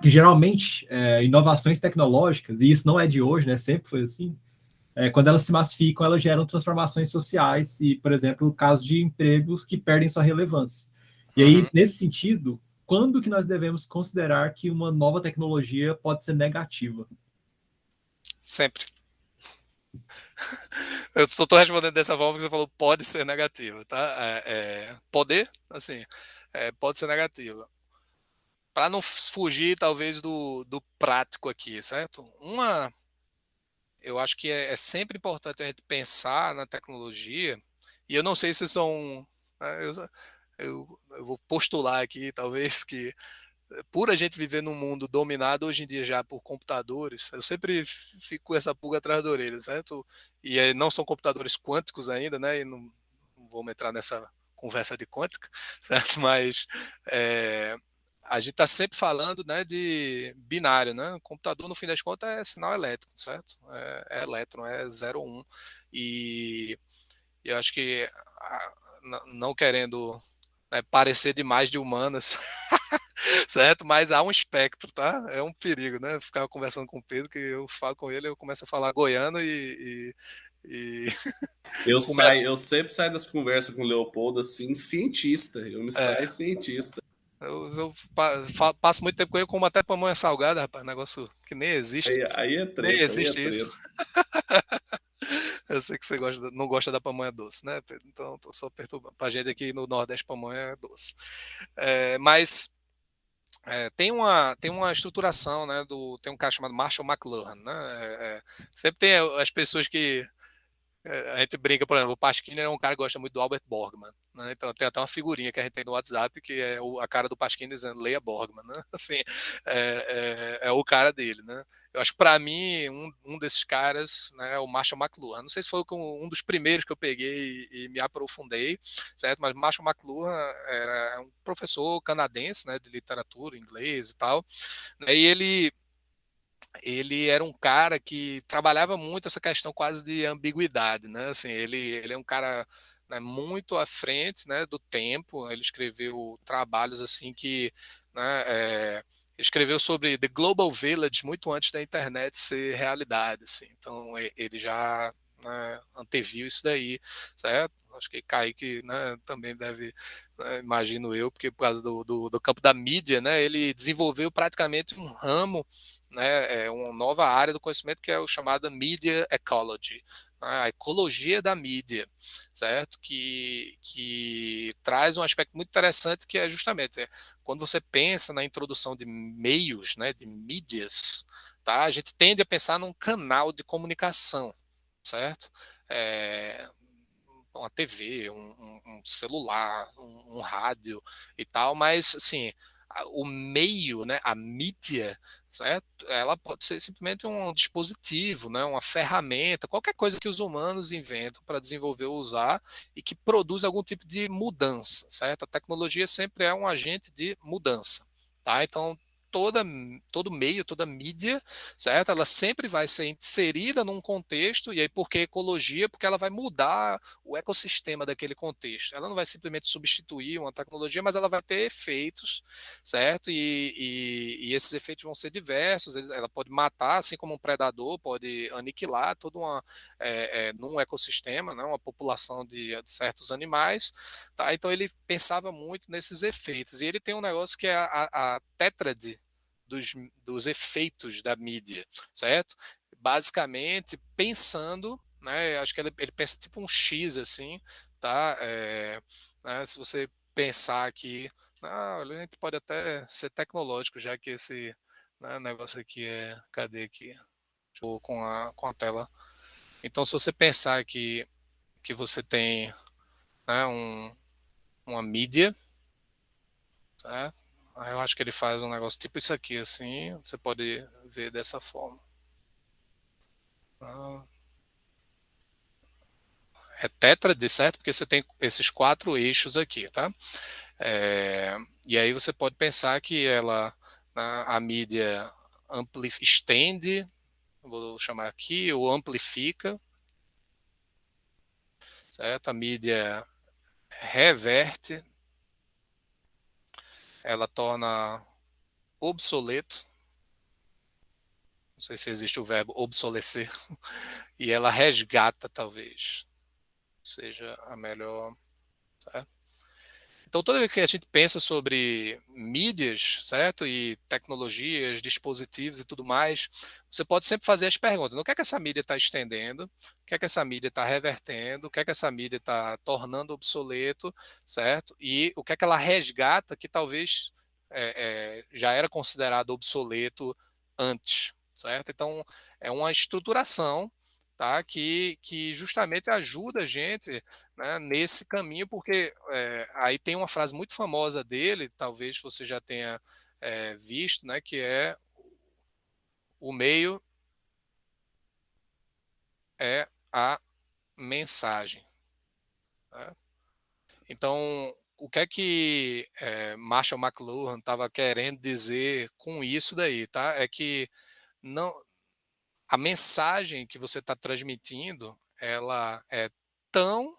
que geralmente inovações tecnológicas, e isso não é de hoje, né? Sempre foi assim. Quando elas se massificam, elas geram transformações sociais e, por exemplo, o caso de empregos que perdem sua relevância. E aí, nesse sentido, quando que nós devemos considerar que uma nova tecnologia pode ser negativa? Sempre. Eu só estou respondendo dessa forma porque você falou pode ser negativa, tá? Poder, assim, pode ser negativa. Para não fugir, talvez, do prático aqui, certo? Eu acho que é sempre importante a gente pensar na tecnologia, e eu não sei se são. Eu vou postular aqui, talvez, que por a gente viver num mundo dominado hoje em dia já por computadores, eu sempre fico com essa pulga atrás da orelha, certo? E não são computadores quânticos ainda, né? E não vamos entrar nessa conversa de quântica, certo? Mas é, a gente está sempre falando, né, de binário, né? O computador, no fim das contas, é sinal elétrico, certo? É elétron, é 0 ou 1. E eu acho que, não querendo, né, parecer demais de humanas, certo? Mas há um espectro, tá? É um perigo, né? Ficar conversando com o Pedro, que eu falo com ele, eu começo a falar goiano e Eu sempre saio das conversas com o Leopoldo assim, cientista. Eu me saio é, cientista. passo muito tempo com ele, como até pamonha salgada, rapaz, negócio que nem existe. Aí é Nem treta, aí é existe isso. treta. Eu sei que você não gosta da pamonha doce, né, Pedro? Então, tô só perturbando. Pra gente aqui no Nordeste, pamonha é doce. Mas tem uma estruturação, né? Tem um cara chamado Marshall McLuhan, né? Sempre tem as pessoas que a gente brinca, por exemplo, o Pasquini é um cara que gosta muito do Albert Borgman, né? Então tem até uma figurinha que a gente tem no WhatsApp que é a cara do Pasquini dizendo Leia Borgman, né? Assim, é o cara dele, né? Eu acho que para mim um desses caras, né, é o Marshall McLuhan. Não sei se foi um dos primeiros que eu peguei e me aprofundei, certo? Mas Marshall McLuhan era um professor canadense, né, de literatura inglês e tal, né? E ele era um cara que trabalhava muito essa questão quase de ambiguidade, né? Assim, ele é um cara, né, muito à frente, né, do tempo. Ele escreveu trabalhos assim que, né, escreveu sobre The Global Village muito antes da internet ser realidade, assim. Então ele já, né, anteviu isso daí, certo? Acho que Kaique, né, também deve, né, imagino eu, porque por causa do campo da mídia, né, ele desenvolveu praticamente um ramo, né, uma nova área do conhecimento que é o chamado Media Ecology, né, a ecologia da mídia, certo? Que traz um aspecto muito interessante que é justamente quando você pensa na introdução de meios, né, de mídias, tá? A gente tende a pensar num canal de comunicação, certo? É, uma TV, um celular, um rádio e tal, mas assim, o meio, né, a mídia, certo? Ela pode ser simplesmente um dispositivo, né, uma ferramenta, qualquer coisa que os humanos inventam para desenvolver ou usar e que produz algum tipo de mudança, certo? A tecnologia sempre é um agente de mudança, tá? Então toda todo meio, toda mídia, certo? Ela sempre vai ser inserida num contexto, e aí por que ecologia? Porque ela vai mudar o ecossistema daquele contexto. Ela não vai simplesmente substituir uma tecnologia, mas ela vai ter efeitos, certo? E esses efeitos vão ser diversos. Ela pode matar, assim como um predador pode aniquilar toda num ecossistema, né, uma população de certos animais, tá? Então ele pensava muito nesses efeitos. E ele tem um negócio que é a tétrade dos efeitos da mídia, certo? Basicamente pensando, né? Acho que ele pensa tipo um X assim, tá? Né, se você pensar aqui, a gente pode até ser tecnológico, já que esse, né, negócio aqui cadê aqui? Estou com a tela. Então, se você pensar que você tem, né, uma mídia, certo? Aí eu acho que ele faz um negócio tipo isso aqui, assim, você pode ver dessa forma. Ah, é tétrade, certo? Porque você tem esses quatro eixos aqui, tá? E aí você pode pensar que a mídia estende, vou chamar aqui, ou amplifica, certo? A mídia reverte, ela torna obsoleto, não sei se existe o verbo obsolecer, e ela resgata, talvez, seja a melhor. Certo? Então, toda vez que a gente pensa sobre mídias, certo? E tecnologias, dispositivos e tudo mais, você pode sempre fazer as perguntas: o que é que essa mídia está estendendo? O que é que essa mídia está revertendo? O que é que essa mídia está tornando obsoleto, certo? E o que é que ela resgata que talvez já era considerado obsoleto antes, certo? Então, é uma estruturação, tá? Que justamente ajuda a gente, né, nesse caminho, porque aí tem uma frase muito famosa dele, talvez você já tenha visto, né, que é: o meio é a mensagem. Né? Então, o que é que Marshall McLuhan estava querendo dizer com isso daí, tá? É que não, a mensagem que você está transmitindo, ela é tão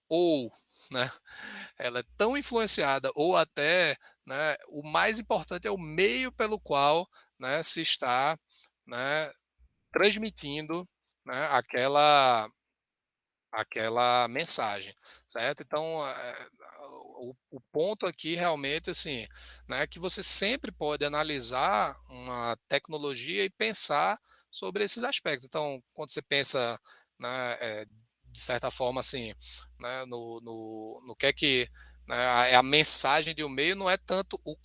ou, né, ela é tão influenciada ou até, né, o mais importante é o meio pelo qual, né, se está, né, transmitindo, né, aquela mensagem, certo? Então, o ponto aqui realmente, assim, né, que você sempre pode analisar uma tecnologia e pensar sobre esses aspectos. Então, quando você pensa, né, de certa forma, assim, né, no que é que, né, a mensagem de um meio não é tanto o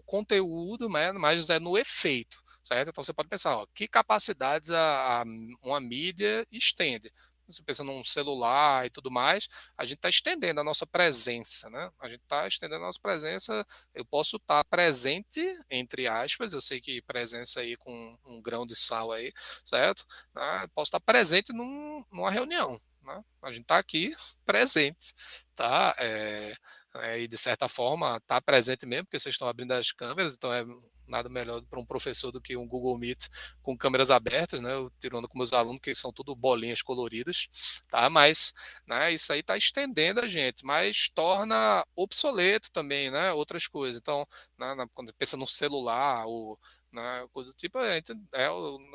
conteúdo, né, mas é no efeito, certo? Então, você pode pensar, ó, que capacidades uma mídia estende. Você pensa num celular e tudo mais, a gente está estendendo a nossa presença, né? A gente está estendendo a nossa presença. Eu posso estar presente, entre aspas, eu sei que presença aí com um grão de sal aí, certo? Eu posso estar presente numa reunião, né? A gente está aqui presente, tá? E de certa forma está presente mesmo, porque vocês estão abrindo as câmeras, então é nada melhor para um professor do que um Google Meet com câmeras abertas, né? Eu tirando com meus alunos, que são tudo bolinhas coloridas, tá? Mas, né, isso aí está estendendo a gente, mas torna obsoleto também, né? Outras coisas. Então, né, quando pensa no celular ou coisa do tipo, a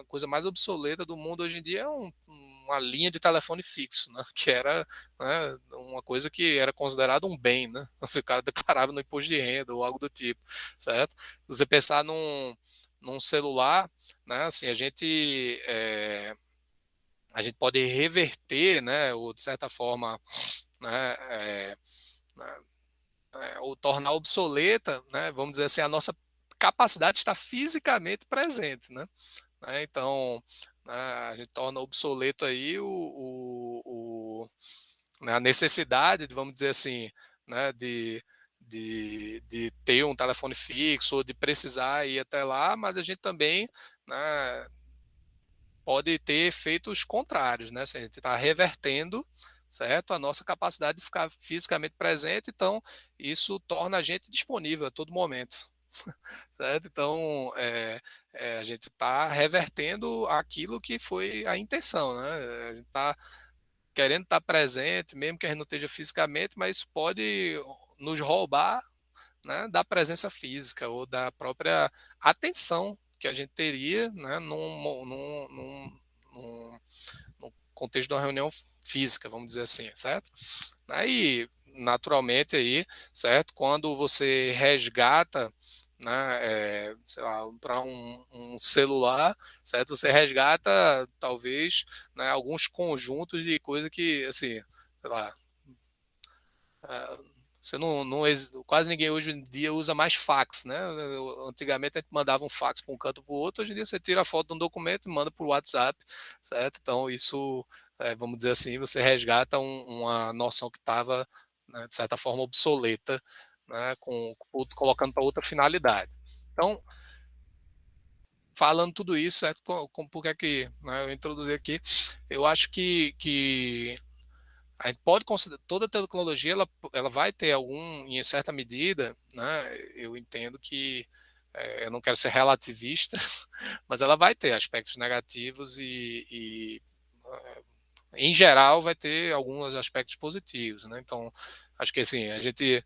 coisa mais obsoleta do mundo hoje em dia é uma linha de telefone fixo, né? Que era, né, uma coisa que era considerado um bem, né? Se o cara declarava no imposto de renda ou algo do tipo, certo? Se você pensar num celular, né? Assim, a gente pode reverter, né? Ou de certa forma, né? Né, ou tornar obsoleta, né? Vamos dizer assim, a nossa capacidade de estar fisicamente presente, né? Então, né, a gente torna obsoleto aí né, a necessidade, vamos dizer assim, né, de ter um telefone fixo ou de precisar ir até lá, mas a gente também, né, pode ter efeitos contrários, né? Se a gente está revertendo, certo, a nossa capacidade de ficar fisicamente presente, então isso torna a gente disponível a todo momento, certo? Então, a gente está revertendo aquilo que foi a intenção, né? A gente está querendo estar presente, mesmo que a gente não esteja fisicamente, mas isso pode nos roubar, né, da presença física ou da própria atenção que a gente teria, né, num contexto de uma reunião física, vamos dizer assim, certo? Aí, naturalmente, aí, certo? Quando você resgata, né, sei lá, para um celular, certo? Você resgata, talvez, né, alguns conjuntos de coisa que, assim, sei lá, ah, você quase ninguém hoje em dia usa mais fax, né? Antigamente a gente mandava um fax para um canto para o outro, hoje em dia você tira a foto de um documento e manda por WhatsApp, certo? Então isso, vamos dizer assim, você resgata uma noção que estava, né, de certa forma, obsoleta, né, colocando para outra finalidade. Então, falando tudo isso, certo? Por que é que, né, eu introduzi aqui? Eu acho que a gente pode considerar toda tecnologia, ela vai ter em certa medida, né? Eu entendo que eu não quero ser relativista, mas ela vai ter aspectos negativos em geral, vai ter alguns aspectos positivos, né? Então, acho que assim, a gente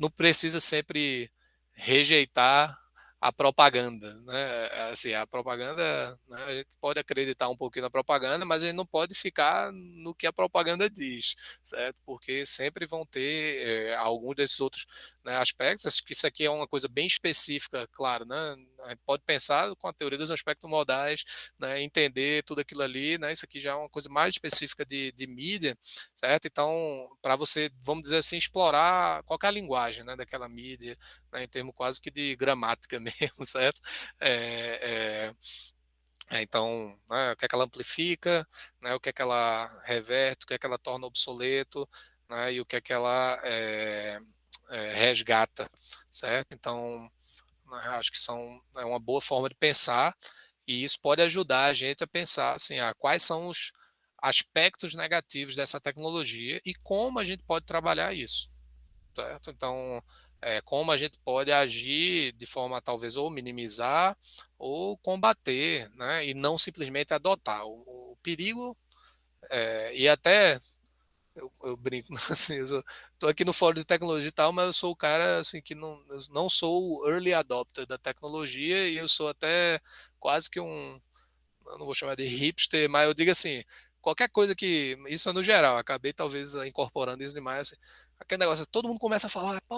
não precisa sempre rejeitar a propaganda, né? Assim, a propaganda, né, a gente pode acreditar um pouquinho na propaganda, mas a gente não pode ficar no que a propaganda diz, certo? Porque sempre vão ter alguns desses outros, né, aspectos. Acho que isso aqui é uma coisa bem específica, claro, né? A gente pode pensar com a teoria dos aspectos modais, né, entender tudo aquilo ali, né? Isso aqui já é uma coisa mais específica de mídia, certo? Então, para você, vamos dizer assim, explorar qualquer linguagem, né, daquela mídia, né, em termos quase que de gramática mesmo, certo? É, é, então, né, o que é que ela amplifica, né, o que é que ela reverte, o que é que ela torna obsoleto, né, e o que é que ela resgata, certo? Então, né, acho que é uma boa forma de pensar, e isso pode ajudar a gente a pensar assim, quais são os aspectos negativos dessa tecnologia e como a gente pode trabalhar isso, certo? Então, como a gente pode agir de forma talvez ou minimizar ou combater, né? E não simplesmente adotar. O perigo, e até eu brinco, assim, eu tô aqui no fórum de tecnologia e tal, mas eu sou o cara assim que eu não sou o early adopter da tecnologia e eu sou até quase que eu não vou chamar de hipster, mas eu digo assim, qualquer coisa que, isso é no geral, acabei talvez incorporando isso demais, assim, aquele negócio, todo mundo começa a falar, pô,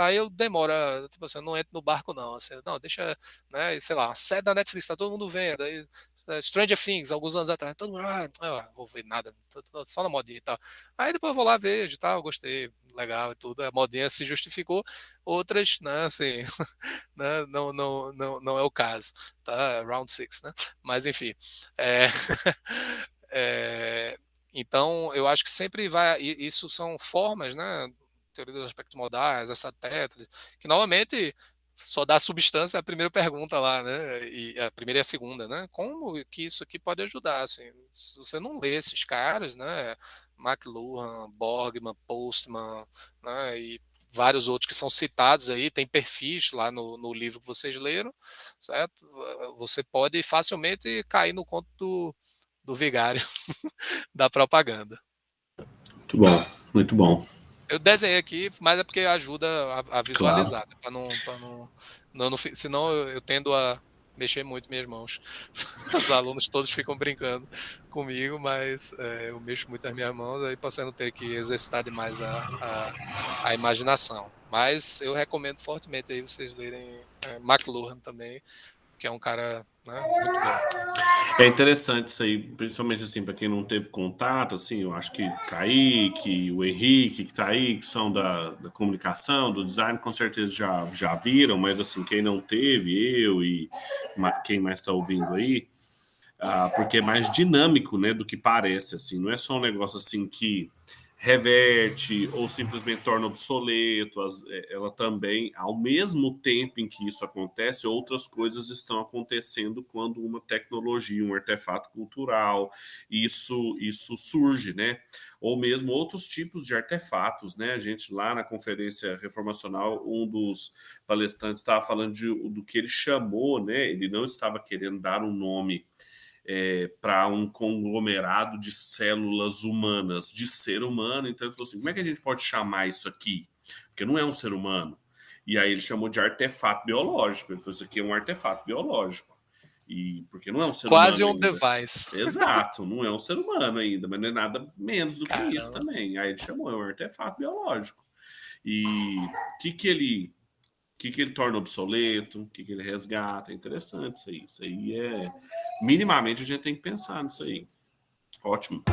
aí eu demoro, tipo assim, eu não entro no barco não, assim, não, deixa, né, sei lá, a série da Netflix, tá todo mundo vendo, aí, Stranger Things, alguns anos atrás, todo mundo, vou ver nada, só na modinha e tal. Aí depois eu vou lá, vejo e tal, gostei, legal e tudo, a modinha se justificou, outras, né, assim, né, não é o caso, tá? Round six, né? Mas enfim, é, é, então eu acho que sempre vai, isso são formas, né? Teoria dos aspectos modais, essa tétris, que novamente só dá substância à primeira pergunta lá, né? E a primeira e a segunda, né? Como que isso aqui pode ajudar? Assim, se você não lê esses caras, né? McLuhan, Borgman, Postman, né? E vários outros que são citados aí, tem perfis lá no livro que vocês leram, certo? Você pode facilmente cair no conto do vigário da propaganda. Muito bom, muito bom. Eu desenhei aqui, mas é porque ajuda a Claro. visualizar, né? Senão eu tendo a mexer muito minhas mãos. Os alunos todos ficam brincando comigo, mas eu mexo muito as minhas mãos, aí posso não ter que exercitar demais a imaginação. Mas eu recomendo fortemente aí vocês lerem McLuhan também, que é um cara, né, muito bom. É interessante isso aí, principalmente assim, para quem não teve contato, assim, eu acho que Kaique, o Henrique que tá aí, que são da comunicação, do design, com certeza já viram, mas assim, quem não teve, eu e quem mais está ouvindo aí, porque é mais dinâmico, né, do que parece, assim, não é só um negócio assim que reverte ou simplesmente torna obsoleto, ela também, ao mesmo tempo em que isso acontece, outras coisas estão acontecendo quando uma tecnologia, um artefato cultural, isso surge, né? Ou mesmo outros tipos de artefatos, né? A gente lá na conferência reformacional, um dos palestrantes estava falando do que ele chamou, né? Ele não estava querendo dar um nome para um conglomerado de células humanas, de ser humano. Então ele falou assim: como é que a gente pode chamar isso aqui? Porque não é um ser humano. E aí ele chamou de artefato biológico. Ele falou: isso aqui é um artefato biológico. E porque não é um ser Quase humano um ainda. device. Exato, não é um ser humano ainda, mas não é nada menos do que isso Caramba. também. Aí ele chamou, é um artefato biológico. E o que ele torna obsoleto, o que ele resgata. É interessante isso aí. Isso aí minimamente a gente tem que pensar nisso aí. Ótimo.